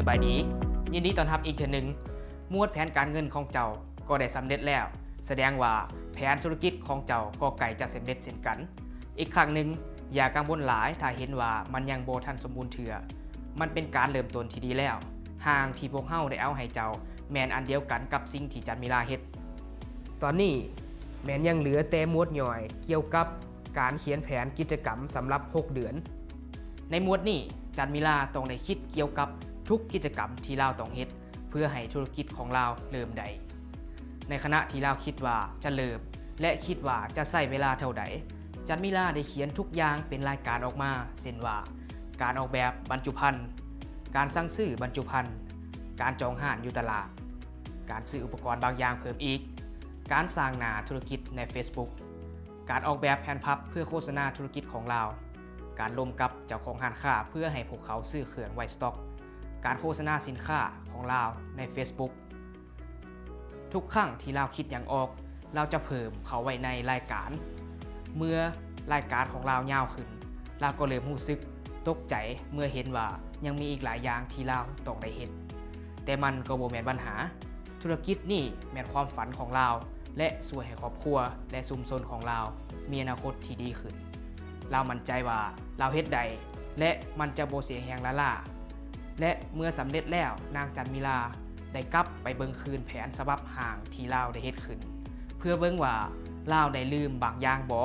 บายดียินดีต้อนรับอีกเทื่อนึงมวดแผนการเงินของเจ้าก็ได้สำเร็จแล้วแสดงว่าแผนธุรกิจของเจ้าก็ใกล้จะสำเร็จเช่นกันอีกครั้งหนึ่งอย่ากังวลหลายถ้าเห็นว่ามันยังบ่ทันสมบูรณ์เถื่อมันเป็นการเริ่มต้นที่ดีแล้วห่างที่พวกเฮาได้เอาให้เจ้าแม่นอันเดียวกันกับสิ่งที่จันมิลาเฮ็ดตอนนี้แม่นยังเหลือแต่หมวดย่อยเกี่ยวกับการเขียนแผนกิจกรรมสำหรับ6เดือนในหมวดนี้จันมิลาต้องได้คิดเกี่ยวกับทุกกิจกรรมที่เราต้องเฮ็ดเพื่อให้ธุรกิจของเราเริ่มได้ในขณะที่เราคิดว่าจะเริ่มและคิดว่าจะใช้เวลาเท่าใดจันมิลาได้เขียนทุกอย่างเป็นรายการออกมาเช่นว่าการออกแบบบรรจุภัณฑ์การสั่งซื้อบรรจุภัณฑ์การจองห้านอยู่ตลาดการซื้ออุปกรณ์บางอย่างเพิ่มอีกการสร้างหน้าธุรกิจใน Facebook การออกแบบแผนพับเพื่อโฆษณาธุรกิจของเราการร่วมกับเจ้าของร้านค้าเพื่อให้พวกเขาซื้อเครื่องไว้สต็อกการโฆษณาสินค้าของเราใน Facebook ทุกครั้งที่เราคิดอย่างออกเราจะเพิ่มเขาไว้ในรายการเมื่อรายการของเรายาวขึ้นเราก็เริ่มรู้สึกตกใจเมื่อเห็นว่ายังมีอีกหลายอย่างที่เราต้องได้เห็นแต่มันก็บ่แม่นปัญหาธุรกิจนี่แม่นความฝันของเราและช่วยให้ครอบครัวและชุมชนของเรามีอนาคตที่ดีขึ้นเรามั่นใจว่าเราเฮ็ดได้และมันจะบ่เสียแรงละล่าและเมื่อสำเร็จแล้วนางจันมิลาได้กลับไปเบิ่งคืนแผนฉบับห่างที่เราได้เฮ็ดขึ้นเพื่อเบิ่งว่าเราได้ลืมบางอย่างบ่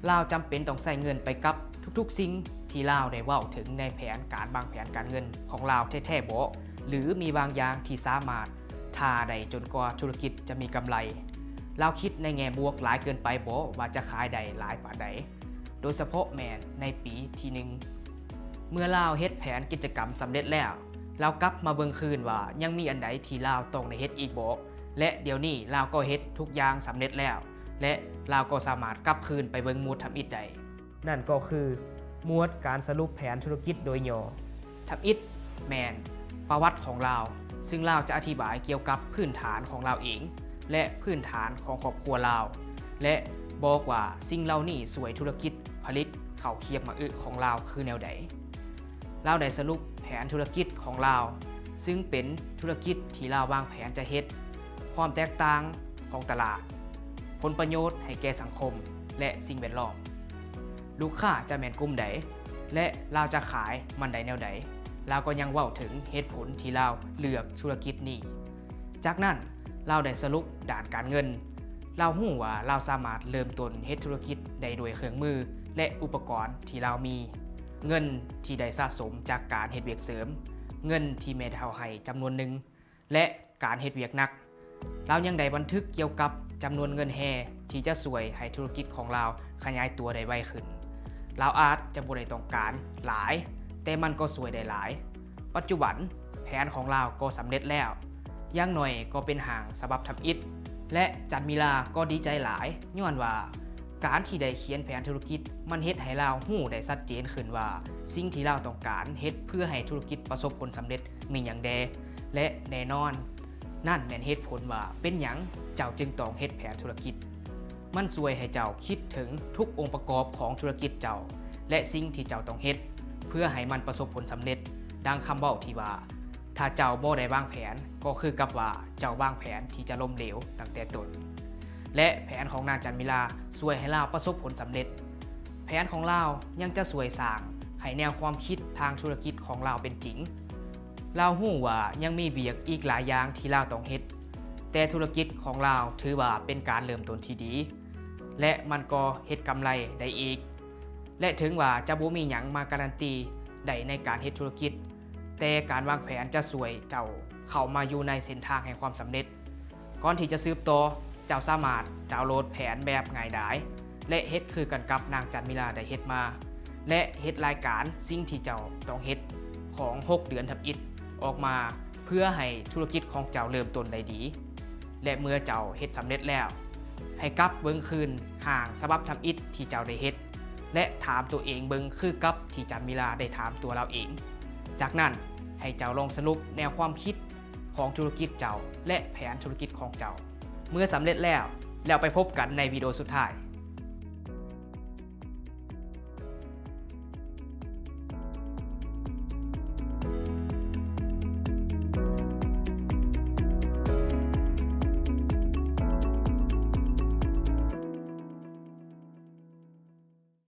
เราจำเป็นต้องใส่เงินไปกับทุกๆสิ่งที่เราได้เว้าถึงในแผนการวางแผนการเงินของเราแท้ๆบ่หรือมีบางอย่างที่สามารถท่าได้จนกว่าธุรกิจจะมีกำไรเราคิดในแง่บวกหลายเกินไปบ่ว่าจะขายได้หลายปานใดโดยเฉพาะแมนในปีที่1เมื่อเราเฮ็ดแผนกิจกรรมสำเร็จแล้วเรากลับมาเบิ่งคืนว่ายังมีอันใดที่เราต้องได้เฮ็ดอีกบ่และเดี๋ยวนี้เราก็เฮ็ดทุกอย่างสำเร็จแล้วและเราก็สามารถกลับคืนไปเบิ่งหมวดทำอิฐได้นั่นก็คือหมวดการสรุปแผนธุรกิจโดยย่อทำอิฐแมนประวัติของเราซึ่งเราจะอธิบายเกี่ยวกับพื้นฐานของเราเองและพื้นฐานของครอบครัวเราและบอกว่าสิ่งเหล่านี้สวยธุรกิจผลิตข้าวเคียบมะอึของเราคือแนวใดเราได้สรุปแผนธุรกิจของเราซึ่งเป็นธุรกิจที่เราวางแผนจะเฮ็ดความแตกต่างของตลาดผลประโยชน์ให้แก่สังคมและสิ่งแวดล้อมลูกค้าจะแม่นกลุ่มใดและเราจะขายมันใดแนวใดเราก็ยังเว้าถึงเหตุผลที่เราเลือกธุรกิจนี้จากนั้นเราได้สรุปด้านการเงินเรารู้ว่าเราสามารถเริ่มต้นเฮ็ดธุรกิจได้โดยเครื่องมือและอุปกรณ์ที่เรามีเงินที่ได้สะสมจากการเฮ็ดเวียกเสริมเงินที่แม่เฒ่าให้จำนวนหนึ่งและการเฮ็ดเวียกหนักเรายังได้บันทึกเกี่ยวกับจำนวนเงินแห่ที่จะช่วยให้ธุรกิจของเราขยายตัวได้ไวขึ้นเราอาจจะบ่ได้ต้องการหลายแต่มันก็ช่วยได้หลายปัจจุบันแผนของเราก็สำเร็จแล้วอย่างหน่อยก็เป็นห่างฉบับทำอิฐและจันมิลาก็ดีใจหลายย้อนว่าการที่ได้เขียนแผนธุรกิจมันเฮ็ดให้เราฮู้ได้ชัดเจนขึ้นว่าสิ่งที่เราต้องการเฮ็ดเพื่อให้ธุรกิจประสบผลสำเร็จมีหยังแดและแน่นอนนั่นแม่นเหตุผลว่าเป็นหยังเจ้าจึงต้องเฮ็ดแผนธุรกิจมันช่วยให้เจ้าคิดถึงทุกองค์ประกอบของธุรกิจเจ้าและสิ่งที่เจ้าต้องเฮ็ดเพื่อให้มันประสบผลสำเร็จดังคำเว้าที่ว่าถ้าเจ้าบ่ได้วางแผนก็คือกับว่าเจ้าวางแผนที่จะล้มเหลวตั้งแต่ต้นและแผนของนางจันมิลาช่วยให้เราประสบผลสำเร็จแผนของเรายังจะช่วยสร้างให้แนวความคิดทางธุรกิจของเราเป็นจริงเราฮู้ว่ายังมีเวียกอีกหลายอย่างที่เราต้องเฮ็ดแต่ธุรกิจของเราถือว่าเป็นการเริ่มต้นที่ดีและมันก็เฮ็ดกำไรได้อีกและถึงว่าจะบ่มีหยังมาการันตีได้ในการเฮ็ดธุรกิจแต่การวางแผนจะช่วยเจ้าเข้ามาอยู่ในเส้นทางแห่งความสำเร็จก่อนที่จะสืบต่อเจ้าสามารถดาวน์โหลดแผนแบบง่ายดายและเฮ็ดคือกันกับนางจันมิลาได้เฮ็ดมาและเฮ็ดรายการสิ่งที่เจ้าต้องเฮ็ดของ6เดือนทำอิฐออกมาเพื่อให้ธุรกิจของเจ้าเริ่มต้นได้ดีและเมื่อเจ้าเฮ็ดสำเร็จแล้วให้กลับเบิ่งคืนห่างฉบับทำอิฐที่เจ้าได้เฮ็ดและถามตัวเองเบิ่งคือกับที่จันมิลาได้ถามตัวเราเองจากนั้นให้เจ้าลองสรุปแนวความคิดของธุรกิจเจ้าและแผนธุรกิจของเจ้าเมื่อสำเร็จแล้วไปพบกันในวิดีโอสุดท้าย